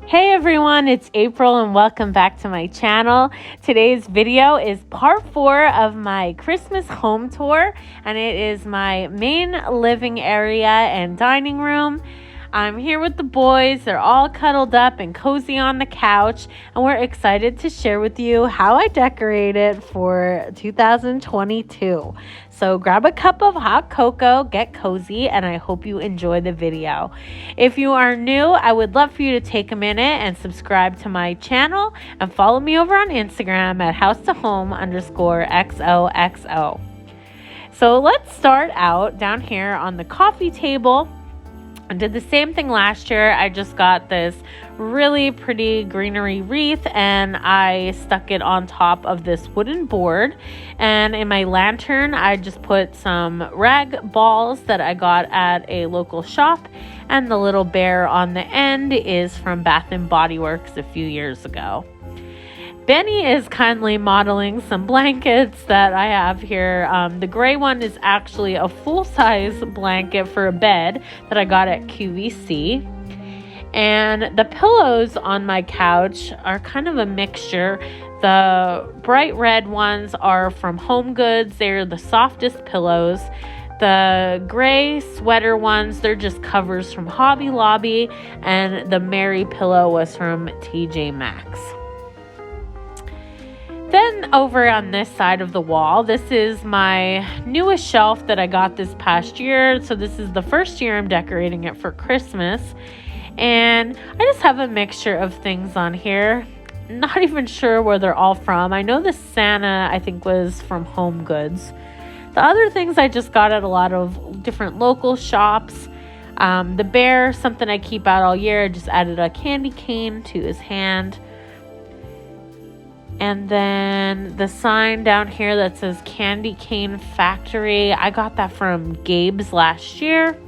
Hey everyone, it's April and welcome back to my channel. Today's video is part 4 of my Christmas home tour, and it is my main living area and dining room. I'm here with the boys. They're all cuddled up and cozy on the couch, and we're excited to share with you how I decorated for 2022. So grab a cup of hot cocoa, get cozy, and I hope you enjoy the video. If you are new, I would love for you to take a minute and subscribe to my channel and follow me over on Instagram at Housetohome_XOXO. So let's start out down here on the coffee table. I did the same thing last year. I just got this really pretty greenery wreath and I stuck it on top of this wooden board. And in my lantern, I just put some rag balls that I got at a local shop. And the little bear on the end is from Bath & Body Works a few years ago. Benny is kindly modeling some blankets that I have here. The gray one is actually a full-size blanket for a bed that I got at QVC. And the pillows on my couch are kind of a mixture. The bright red ones are from Home Goods. They're the softest pillows. The gray sweater ones, they're just covers from Hobby Lobby. And the Mary pillow was from TJ Maxx. Then over on this side of the wall, this is my newest shelf that I got this past year. So this is the first year I'm decorating it for Christmas. And I just have a mixture of things on here. Not even sure where they're all from. I know the Santa, I think, was from Home Goods. The other things I just got at a lot of different local shops. The bear, something I keep out all year. I just added a candy cane to his hand. And then the sign down here that says Candy Cane Factory. I got that from Gabe's last year.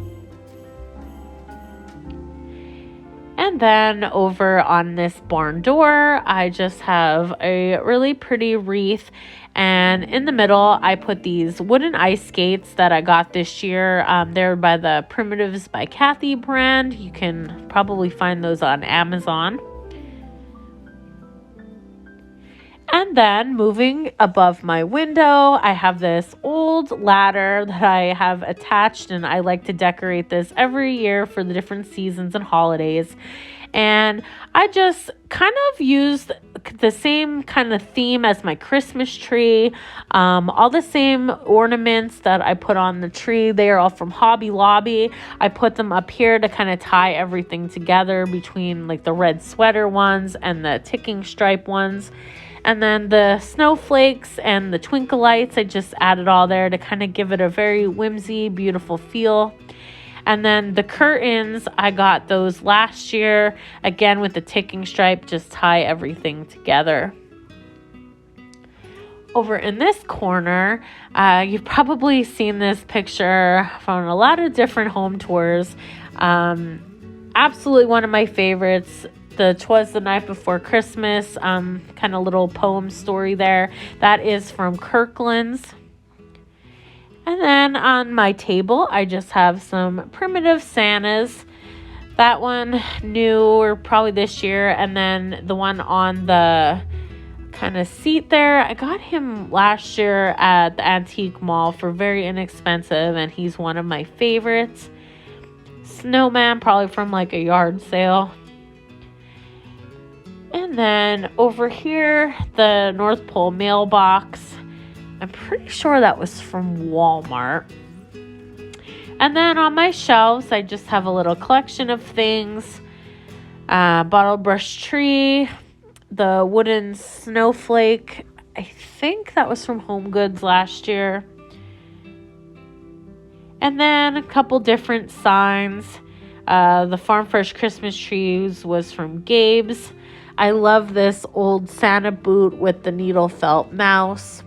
And then over on this barn door, I just have a really pretty wreath. And in the middle, I put these wooden ice skates that I got this year. They're by the Primitives by Kathy brand. You can probably find those on Amazon. And then moving above my window, I have this old ladder that I have attached, and I like to decorate this every year for the different seasons and holidays. And I just kind of used the same kind of theme as my Christmas tree. All the same ornaments that I put on the tree, they are all from Hobby Lobby. I put them up here to kind of tie everything together between like the red sweater ones and the ticking stripe ones. And then the snowflakes and the twinkle lights, I just added all there to kind of give it a very whimsy, beautiful feel. And then the curtains, I got those last year, again with the ticking stripe, just tie everything together. Over in this corner, you've probably seen this picture from a lot of different home tours. Absolutely one of my favorites. The 'Twas the Night Before Christmas, kind of little poem story there. That is from Kirkland's. And then on my table, I just have some primitive Santas. That one new or probably this year. And then the one on the kind of seat there, I got him last year at the antique mall for very inexpensive. And he's one of my favorites. Snowman, probably from like a yard sale. And then over here, the North Pole mailbox. I'm pretty sure that was from Walmart. And then on my shelves, I just have a little collection of things. Bottle brush tree, the wooden snowflake. I think that was from Home Goods last year. And then a couple different signs. The Farm Fresh Christmas trees was from Gabe's. I love this old Santa boot with the needle felt mouse.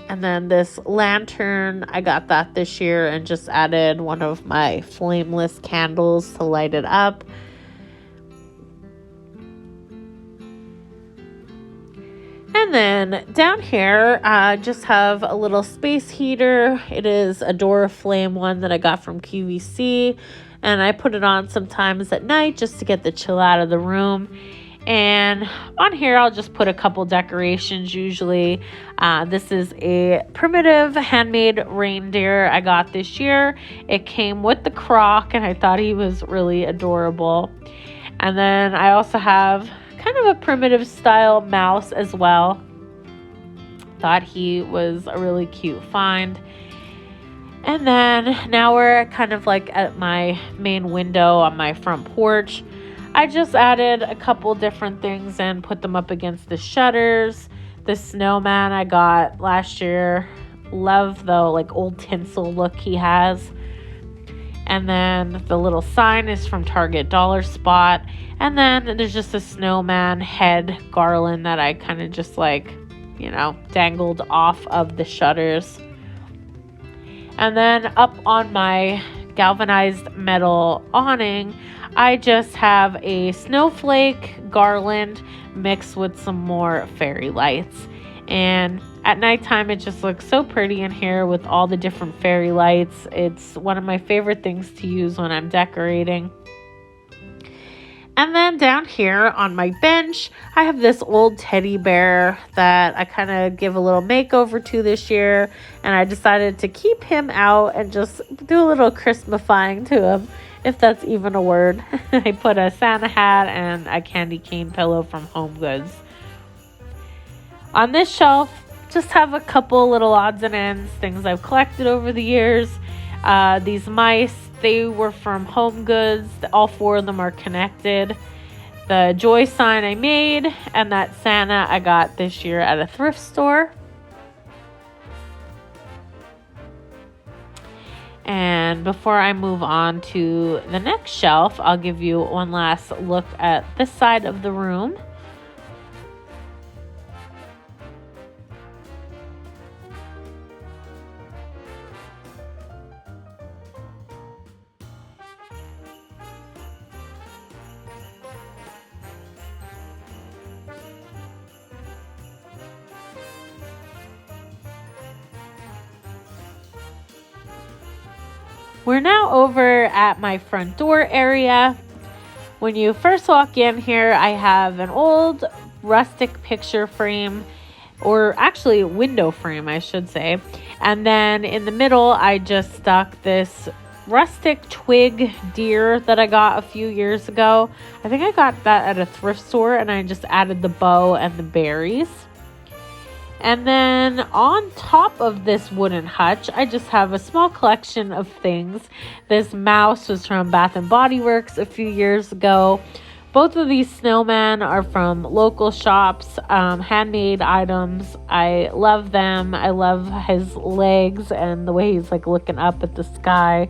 And then this lantern, I got that this year and just added one of my flameless candles to light it up. And then down here, I just have a little space heater. It is a Dora Flame one that I got from QVC, and I put it on sometimes at night just to get the chill out of the room. And on here, I'll just put a couple decorations usually. This is a primitive handmade reindeer I got this year. It came with the croc, and I thought he was really adorable. And then I also have kind of a primitive style mouse as well. Thought he was a really cute find. And then now we're kind of like at my main window on my front porch. I just added a couple different things and put them up against the shutters. The snowman I got last year. Love the like old tinsel look he has. And then the little sign is from Target Dollar Spot. And then there's just a snowman head garland that I kind of just like, dangled off of the shutters. And then up on my galvanized metal awning, I just have a snowflake garland mixed with some more fairy lights. And at nighttime, it just looks so pretty in here with all the different fairy lights. It's one of my favorite things to use when I'm decorating. And then down here on my bench, I have this old teddy bear that I kind of give a little makeover to this year. And I decided to keep him out and just do a little Christmasifying to him, if that's even a word. I put a Santa hat and a candy cane pillow from HomeGoods. On this shelf, just have a couple little odds and ends, things I've collected over the years. These mice, they were from HomeGoods. All four of them are connected. The joy sign I made, and that Santa I got this year at a thrift store. And before I move on to the next shelf, I'll give you one last look at this side of the room. We're now over at my front door area. When you first walk in here, I have an old rustic picture frame, or actually window frame, I should say. And then in the middle, I just stuck this rustic twig deer that I got a few years ago. I think I got that at a thrift store, and I just added the bow and the berries. And then on top of this wooden hutch, I just have a small collection of things. This mouse was from Bath & Body Works a few years ago. Both of these snowmen are from local shops, handmade items. I love them. I love his legs and the way he's like looking up at the sky.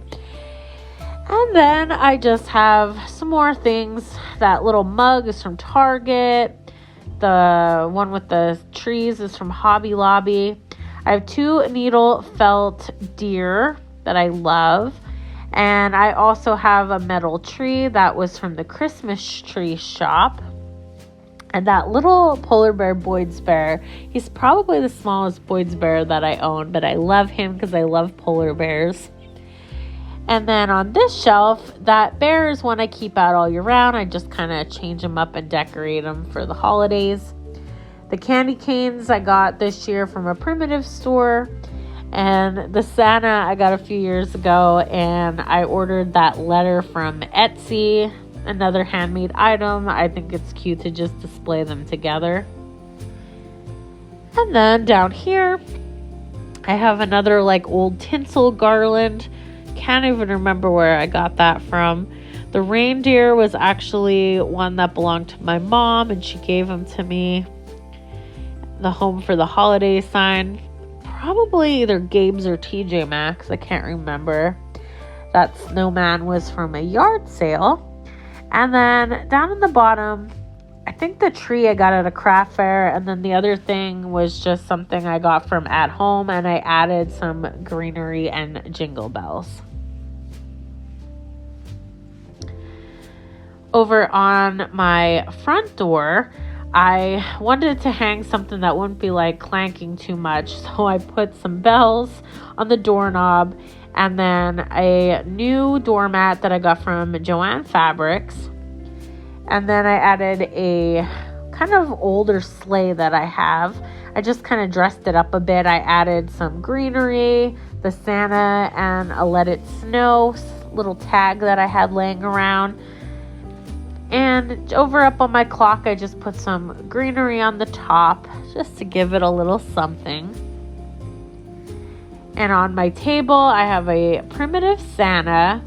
And then I just have some more things. That little mug is from Target. The one with the trees is from Hobby Lobby. I have 2 needle felt deer that I love. And I also have a metal tree that was from the Christmas tree shop. And that little polar bear Boyd's bear, he's probably the smallest Boyd's bear that I own, but I love him because I love polar bears. And then on this shelf, that bear is one I keep out all year round. I just kind of change them up and decorate them for the holidays. The candy canes I got this year from a primitive store. And the Santa I got a few years ago, and I ordered that letter from Etsy, another handmade item. I think it's cute to just display them together. And then down here, I have another like old tinsel garland. Can't even remember where I got that from. The reindeer was actually one that belonged to my mom, and she gave them to me. The home for the holiday sign, probably either Gabe's or TJ Maxx, I can't remember. That snowman was from a yard sale. And then down in the bottom, I think the tree I got at a craft fair, and then the other thing was just something I got from at home, and I added some greenery and jingle bells. Over on my front door, I wanted to hang something that wouldn't be like clanking too much. So I put some bells on the doorknob and then a new doormat that I got from Joann Fabrics. And then I added a kind of older sleigh that I have. I just kind of dressed it up a bit. I added some greenery, the Santa, and a Let It Snow little tag that I had laying around. And over up on my clock, I just put some greenery on the top just to give it a little something. And on my table, I have a primitive Santa,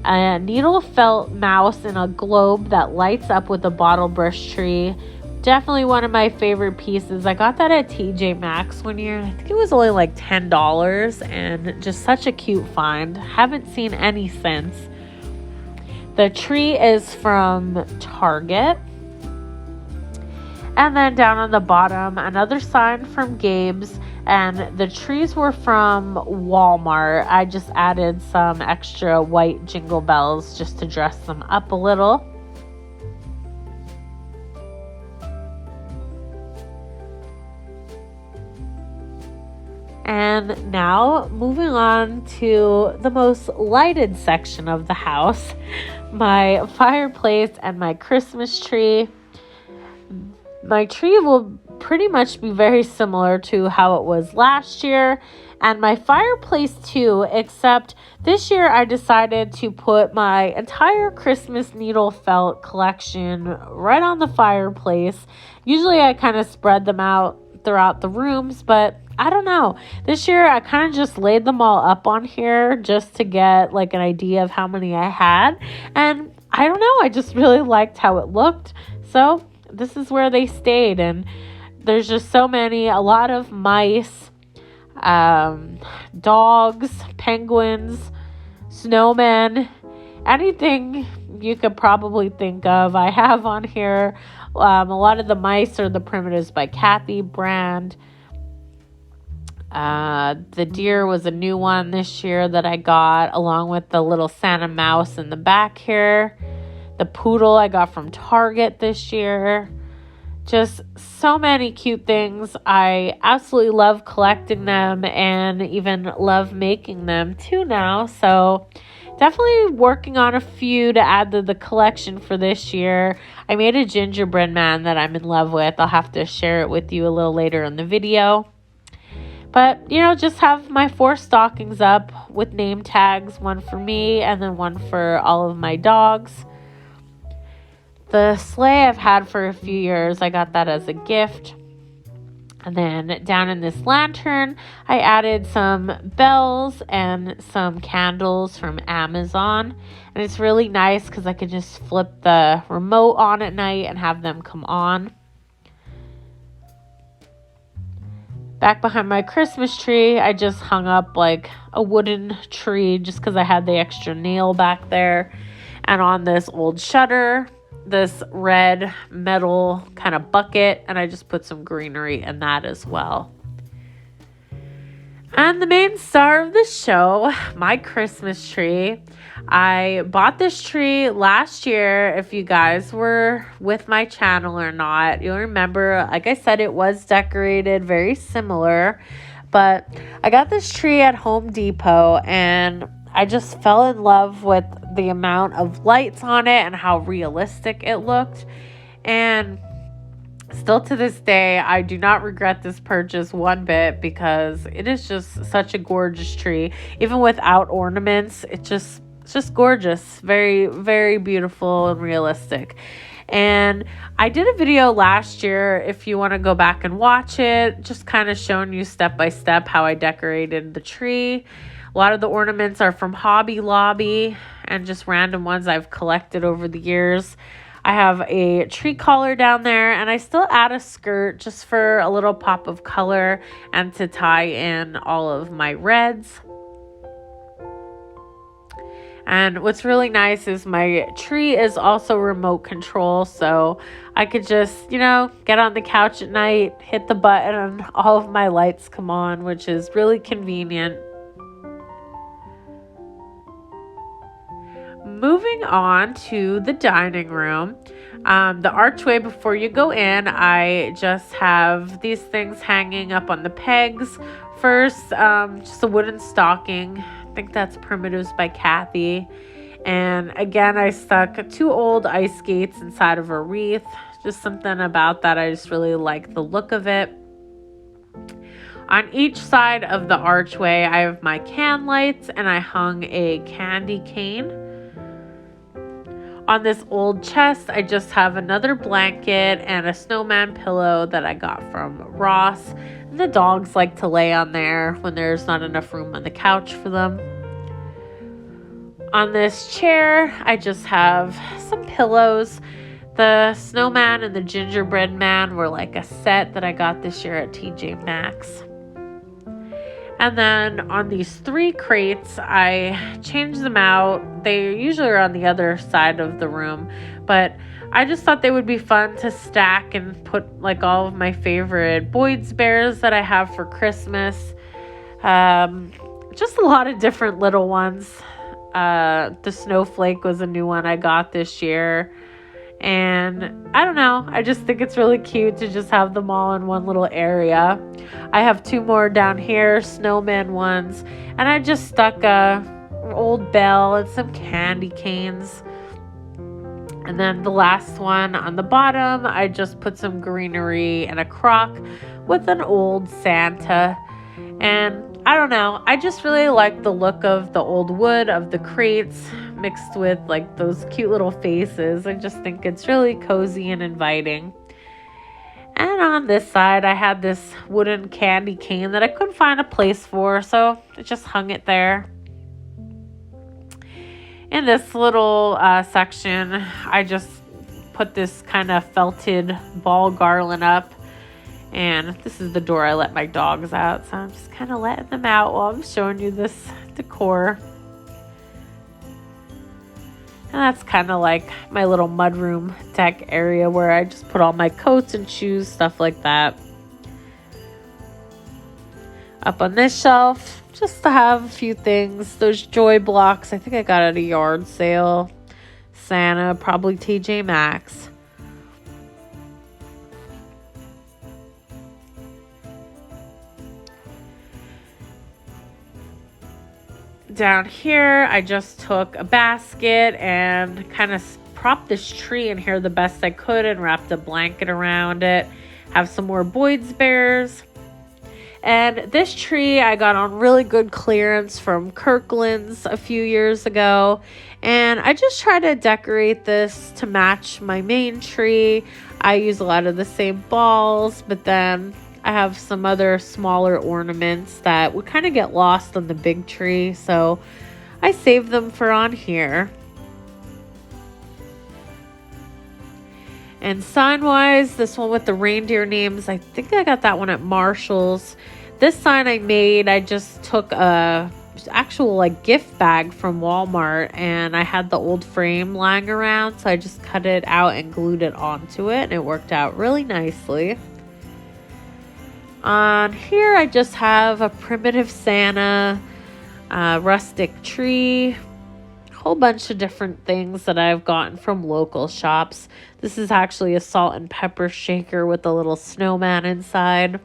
a needle felt mouse in a globe that lights up with a bottle brush tree. Definitely one of my favorite pieces. I got that at TJ Maxx one year. I think it was only like $10 and just such a cute find. Haven't seen any since. The tree is from Target. And then down on the bottom, another sign from Gabe's. And the trees were from Walmart. I just added some extra white jingle bells just to dress them up a little. And now moving on to the most lighted section of the house, my fireplace and my Christmas tree. My tree will pretty much be very similar to how it was last year, and my fireplace too, except this year I decided to put my entire Christmas needle felt collection right on the fireplace. Usually I kind of spread them out throughout the rooms, but I don't know. This year I kind of just laid them all up on here just to get like an idea of how many I had, and I don't know, I just really liked how it looked, so this is where they stayed. And there's just so many, a lot of mice, dogs, penguins, snowmen, anything you could probably think of I have on here. A lot of the mice are the Primitives by Kathy brand. The deer was a new one this year that I got, along with the little Santa mouse in the back here. The poodle I got from Target this year. Just so many cute things. I absolutely love collecting them and even love making them too now. So definitely working on a few to add to the collection for this year. I made a gingerbread man that I'm in love with. I'll have to share it with you a little later in the video. But, just have my 4 stockings up with name tags, one for me and then one for all of my dogs. The sleigh I've had for a few years. I got that as a gift. And then down in this lantern, I added some bells and some candles from Amazon. And it's really nice because I can just flip the remote on at night and have them come on. Back behind my Christmas tree, I just hung up like a wooden tree just because I had the extra nail back there. And on this old shutter, this red metal kind of bucket, and I just put some greenery in that as well. And the main star of the show, my Christmas tree. I bought this tree last year. If you guys were with my channel or not, you'll remember, like I said, it was decorated very similar, but I got this tree at Home Depot and I just fell in love with the amount of lights on it and how realistic it looked. And still to this day, I do not regret this purchase one bit because it is just such a gorgeous tree. Even without ornaments, it's just gorgeous. Very, very beautiful and realistic. And I did a video last year, if you want to go back and watch it, just kind of showing you step by step how I decorated the tree. A lot of the ornaments are from Hobby Lobby and just random ones I've collected over the years. I have a tree collar down there, and I still add a skirt just for a little pop of color and to tie in all of my reds. And what's really nice is my tree is also remote control, so I could just, get on the couch at night, hit the button, and all of my lights come on, which is really convenient. Moving on to the dining room. The archway before you go in, I just have these things hanging up on the pegs. First, just a wooden stocking. I think that's Primitives by Kathy. And again, I stuck 2 old ice skates inside of a wreath. Just something about that. I just really like the look of it. On each side of the archway, I have my can lights and I hung a candy cane. On this old chest, I just have another blanket and a snowman pillow that I got from Ross. And the dogs like to lay on there when there's not enough room on the couch for them. On this chair, I just have some pillows. The snowman and the gingerbread man were like a set that I got this year at TJ Maxx. And then on these 3 crates, I changed them out. They usually are on the other side of the room, but I just thought they would be fun to stack and put like all of my favorite Boyd's Bears that I have for Christmas. Just a lot of different little ones. The Snowflake was a new one I got this year. And I don't know, I just think it's really cute to just have them all in one little area. I have 2 more down here, snowman ones, and I just stuck a old bell and some candy canes. And then the last one on the bottom, I just put some greenery and a crock with an old Santa. And I don't know, I just really like the look of the old wood of the crates mixed with like those cute little faces. I just think it's really cozy and inviting. And on this side, I had this wooden candy cane that I couldn't find a place for, so I just hung it there. In this little section, I just put this kind of felted ball garland up. And this is the door I let my dogs out, so I'm just kind of letting them out while I'm showing you this decor. And that's kind of like my little mudroom deck area where I just put all my coats and shoes, stuff like that. Up on this shelf, just to have a few things. Those joy blocks, I think I got at a yard sale. Santa, probably TJ Maxx. Down here, I just took a basket and kind of propped this tree in here the best I could and wrapped a blanket around it. Have some more Boyd's Bears. And this tree I got on really good clearance from Kirkland's a few years ago. And I just try to decorate this to match my main tree. I use a lot of the same balls, but then I have some other smaller ornaments that would kind of get lost on the big tree, so I saved them for on here. And sign-wise, this one with the reindeer names, I think I got that one at Marshall's. This sign I made, I just took a actual like gift bag from Walmart, and I had the old frame lying around, so I just cut it out and glued it onto it, and it worked out really nicely. On here, I just have a primitive Santa, rustic tree, a whole bunch of different things that I've gotten from local shops. This is actually a salt and pepper shaker with a little snowman inside.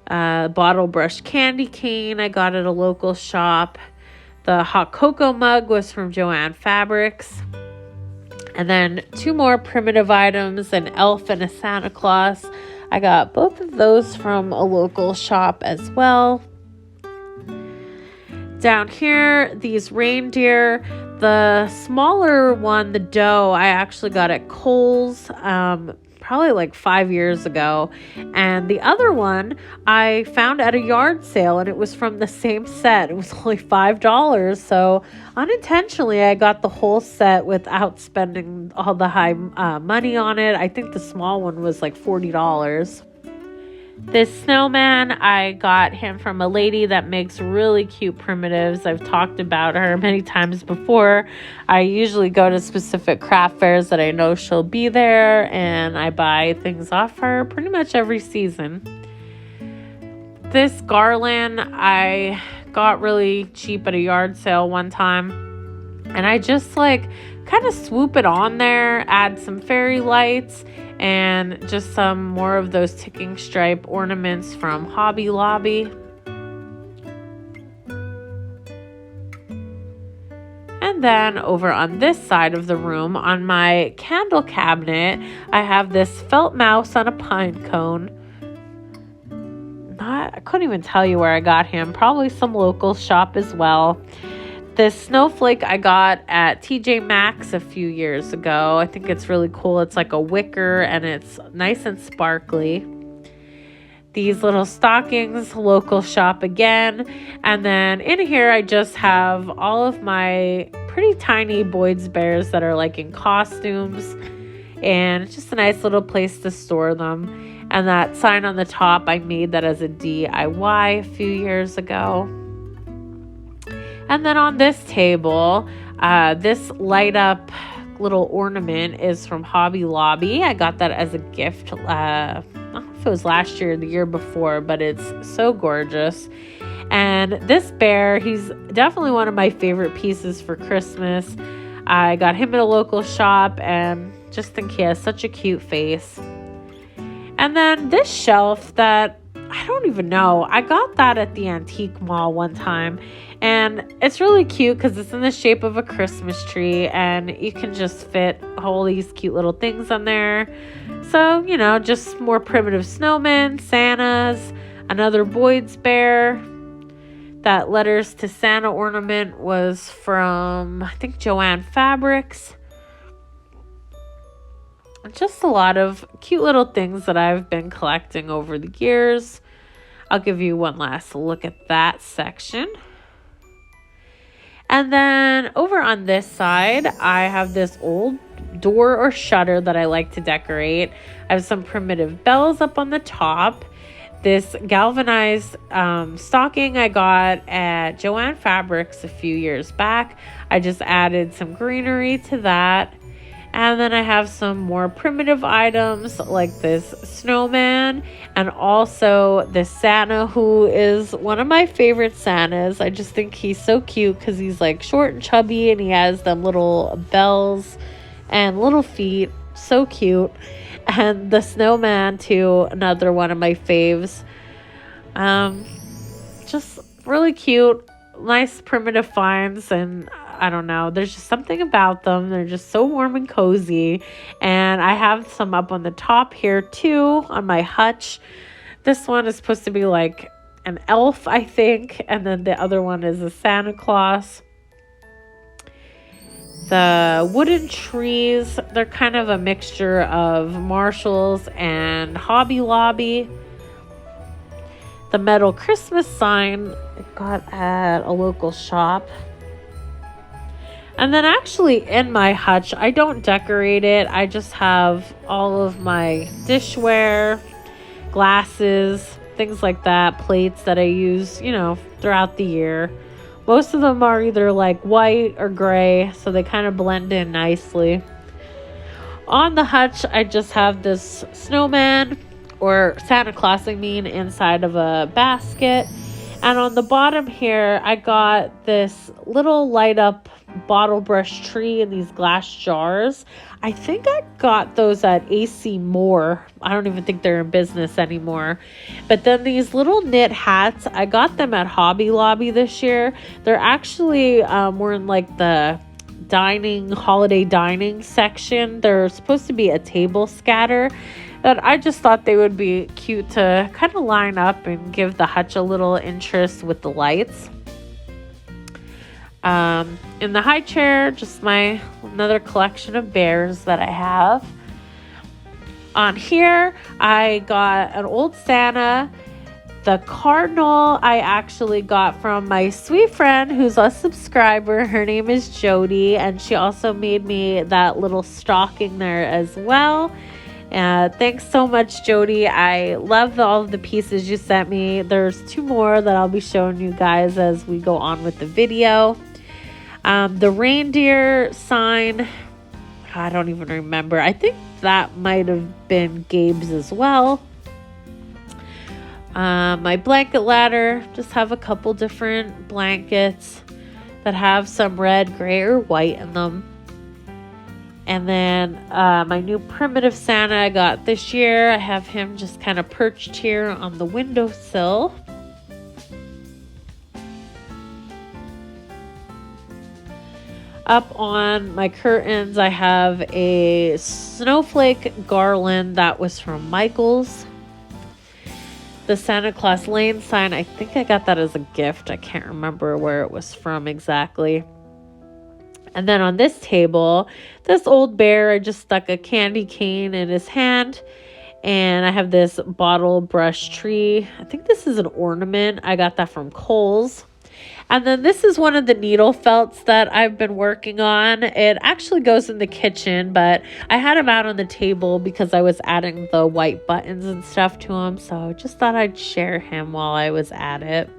Bottle brush candy cane I got at a local shop. The hot cocoa mug was from Joann Fabrics. And then 2 more primitive items, an elf and a Santa Claus. I got both of those from a local shop as well. Down here, these reindeer, the smaller one, the doe, I actually got at Kohl's probably like 5 years ago. And the other one I found at a yard sale, and it was from the same set. It was only $5. So unintentionally, I got the whole set without spending all the high money on it. I think the small one was like $40. This snowman, I got him from a lady that makes really cute primitives. I've talked about her many times before. I usually go to specific craft fairs that I know she'll be there, and I buy things off her pretty much every season. This garland I got really cheap at a yard sale one time. And I just like kind of swoop it on there, add some fairy lights and just some more of those ticking stripe ornaments from Hobby Lobby. And then over on this side of the room, on my candle cabinet, I have this felt mouse on a pine cone. I couldn't even tell you where I got him. Probably some local shop as well. This snowflake I got at TJ Maxx a few years ago. I think it's really cool. It's like a wicker and it's nice and sparkly. These little stockings, local shop again. And then in here I just have all of my pretty tiny Boyd's Bears that are like in costumes. And it's just a nice little place to store them. And that sign on the top, I made that as a DIY a few years ago. And then on this table, this light up little ornament is from Hobby Lobby. I got that as a gift. I don't know if it was last year or the year before, but it's so gorgeous. And this bear, he's definitely one of my favorite pieces for Christmas. I got him at a local shop and just think he has such a cute face. And then this shelf that I don't even know. I got that at the antique mall one time. And it's really cute because it's in the shape of a Christmas tree. And you can just fit all these cute little things on there. So, you know, just more primitive snowmen, Santas, another Boyd's Bear. That Letters to Santa ornament was from, I think, Joanne Fabrics. Just a lot of cute little things that I've been collecting over the years. I'll give you one last look at that section. And then over on this side, I have this old door or shutter that I like to decorate. I have some primitive bells up on the top. This galvanized stocking I got at Joanne Fabrics a few years back. I just added some greenery to that. And then I have some more primitive items like this snowman and also this Santa, who is one of my favorite Santas. I just think he's so cute because he's like short and chubby and he has them little bells and little feet. So cute. And the snowman too, another one of my faves. Just really cute, nice primitive finds, and I don't know, there's just something about them. They're just so warm and cozy. And I have some up on the top here too on my hutch. This one is supposed to be like an elf, I think, and then the other one is a Santa Claus. The wooden trees, they're kind of a mixture of Marshalls and Hobby Lobby. The metal Christmas sign I got at a local shop. And then actually in my hutch, I don't decorate it. I just have all of my dishware, glasses, things like that, plates that I use, you know, throughout the year. Most of them are either like white or gray, so they kind of blend in nicely. On the hutch, I just have this snowman, or Santa Claus, I mean, inside of a basket. And on the bottom here, I got this little light up bottle brush tree in these glass jars. I think I got those at AC Moore. I don't even think they're in business anymore. But then these little knit hats, I got them at Hobby Lobby this year. They're actually more in like the holiday dining section. They're supposed to be a table scatter. But I just thought they would be cute to kind of line up and give the hutch a little interest with the lights. In the high chair, just another collection of bears that I have. On here, I got an old Santa. The cardinal I actually got from my sweet friend who's a subscriber. Her name is Jody, and she also made me that little stocking there as well. Thanks so much, Jody. I love all of the pieces you sent me. There's 2 more that I'll be showing you guys as we go on with the video. The reindeer sign, I don't even remember. I think that might have been Gabe's as well. My blanket ladder, just have a couple different blankets. that have some red, gray, or white in them. And then my new primitive Santa I got this year, I have him just kind of perched here on the windowsill. Up on my curtains, I have a snowflake garland that was from Michael's. The Santa Claus Lane sign, I think I got that as a gift. I can't remember where it was from exactly. And then on this table, this old bear, I just stuck a candy cane in his hand. And I have this bottle brush tree. I think this is an ornament. I got that from Kohl's. And then this is one of the needle felts that I've been working on. It actually goes in the kitchen, but I had him out on the table because I was adding the white buttons and stuff to him. So just thought I'd share him while I was at it.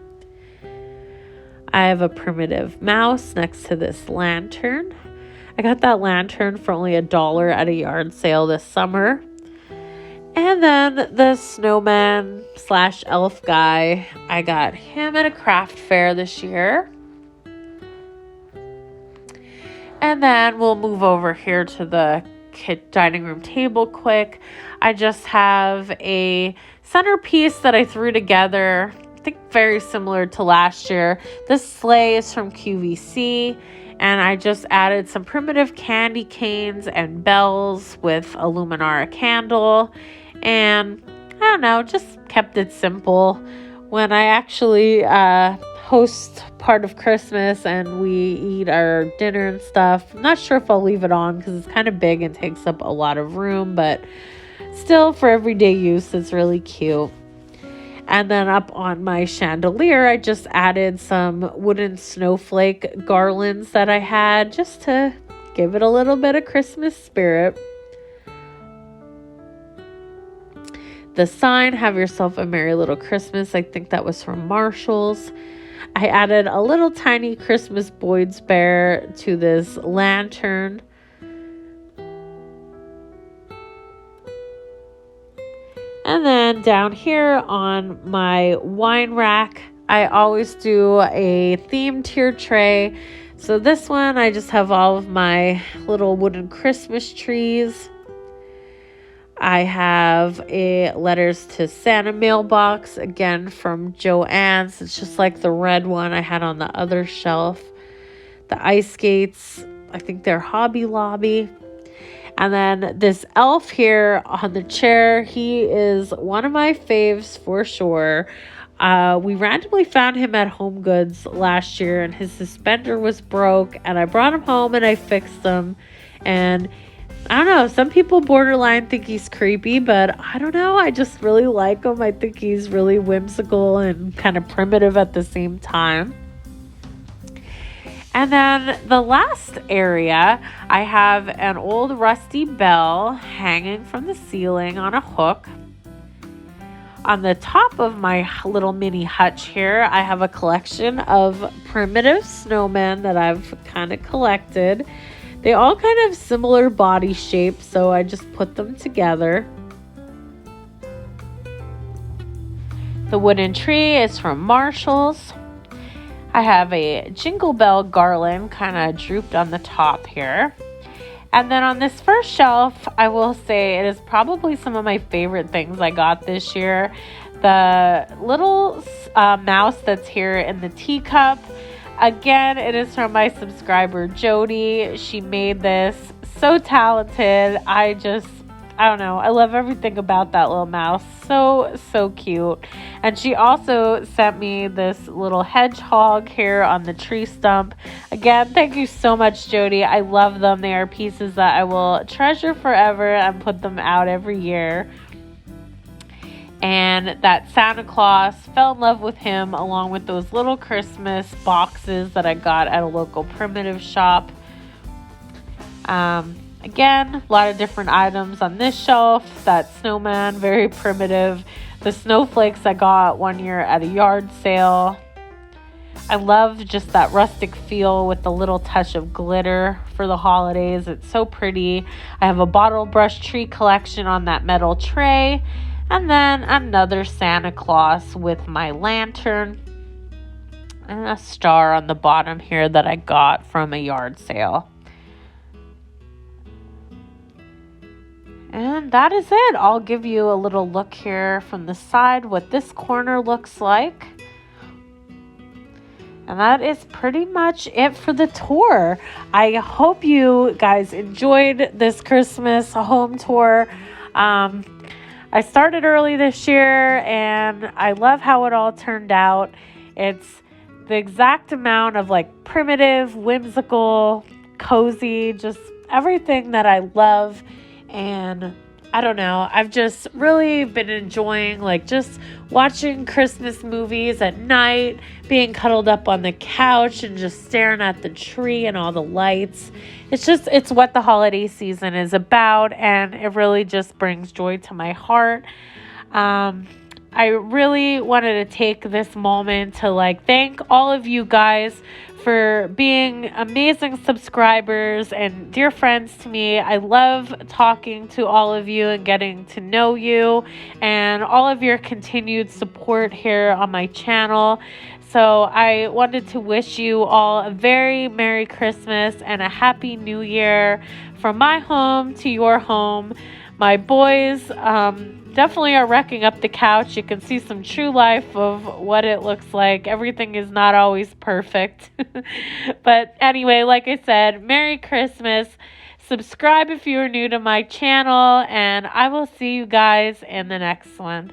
I have a primitive mouse next to this lantern. I got that lantern for only $1 at a yard sale this summer. And then the snowman / elf guy, I got him at a craft fair this year. And then we'll move over here to the dining room table quick. I just have a centerpiece that I threw together, I think very similar to last year. This sleigh is from QVC. And I just added some primitive candy canes and bells with a Luminara candle. And I don't know, just kept it simple. When I actually host part of Christmas and we eat our dinner and stuff, I'm not sure if I'll leave it on because it's kind of big and takes up a lot of room. But still, for everyday use, it's really cute. And then up on my chandelier, I just added some wooden snowflake garlands that I had just to give it a little bit of Christmas spirit. The sign, "Have yourself a merry little Christmas," I think that was from Marshall's. I added a little tiny Christmas Boyd's bear to this lantern. And then down here on my wine rack, I always do a themed tier tray. So this one, I just have all of my little wooden Christmas trees. I have a letters to Santa mailbox, again from Joann's. It's just like the red one I had on the other shelf. The ice skates, I think they're Hobby Lobby. And then this elf here on the chair, he is one of my faves for sure. We randomly found him at Home Goods last year and his suspender was broke. And I brought him home and I fixed him. And I don't know, some people borderline think he's creepy, but I don't know. I just really like him. I think he's really whimsical and kind of primitive at the same time. And then the last area, I have an old rusty bell hanging from the ceiling on a hook. On the top of my little mini hutch here, I have a collection of primitive snowmen that I've kind of collected. They all kind of similar body shape, so I just put them together. The wooden tree is from Marshall's. I have a jingle bell garland kind of drooped on the top here. And then on this first shelf, I will say it is probably some of my favorite things I got this year. The little mouse that's here in the teacup. Again, it is from my subscriber, Jody. She made this. So talented. I don't know. I love everything about that little mouse. So cute. And she also sent me this little hedgehog here on the tree stump. Again, thank you so much, Jody. I love them. They are pieces that I will treasure forever and put them out every year. And that Santa Claus, fell in love with him along with those little Christmas boxes that I got at a local primitive shop. Again, a lot of different items on this shelf. That snowman, very primitive. The snowflakes I got one year at a yard sale. I love just that rustic feel with the little touch of glitter for the holidays. It's so pretty. I have a bottle brush tree collection on that metal tray. And then another Santa Claus with my lantern. and a star on the bottom here that I got from a yard sale. And that is it. I'll give you a little look here from the side what this corner looks like. And that is pretty much it for the tour. I hope you guys enjoyed this Christmas home tour. I started early this year and I love how it all turned out. It's the exact amount of like primitive, whimsical, cozy, just everything that I love. And I don't know, I've just really been enjoying like just watching Christmas movies at night, being cuddled up on the couch and just staring at the tree and all the lights. It's what the holiday season is about, and it really just brings joy to my heart. I really wanted to take this moment to like thank all of you guys for being amazing subscribers and dear friends to me. I love talking to all of you and getting to know you and all of your continued support here on my channel. So I wanted to wish you all a very Merry Christmas and a Happy New Year from my home to your home. My boys definitely are wrecking up the couch. You can see some true life of what it looks like. Everything is not always perfect. But anyway, like I said, Merry Christmas. Subscribe if you are new to my channel, and I will see you guys in the next one.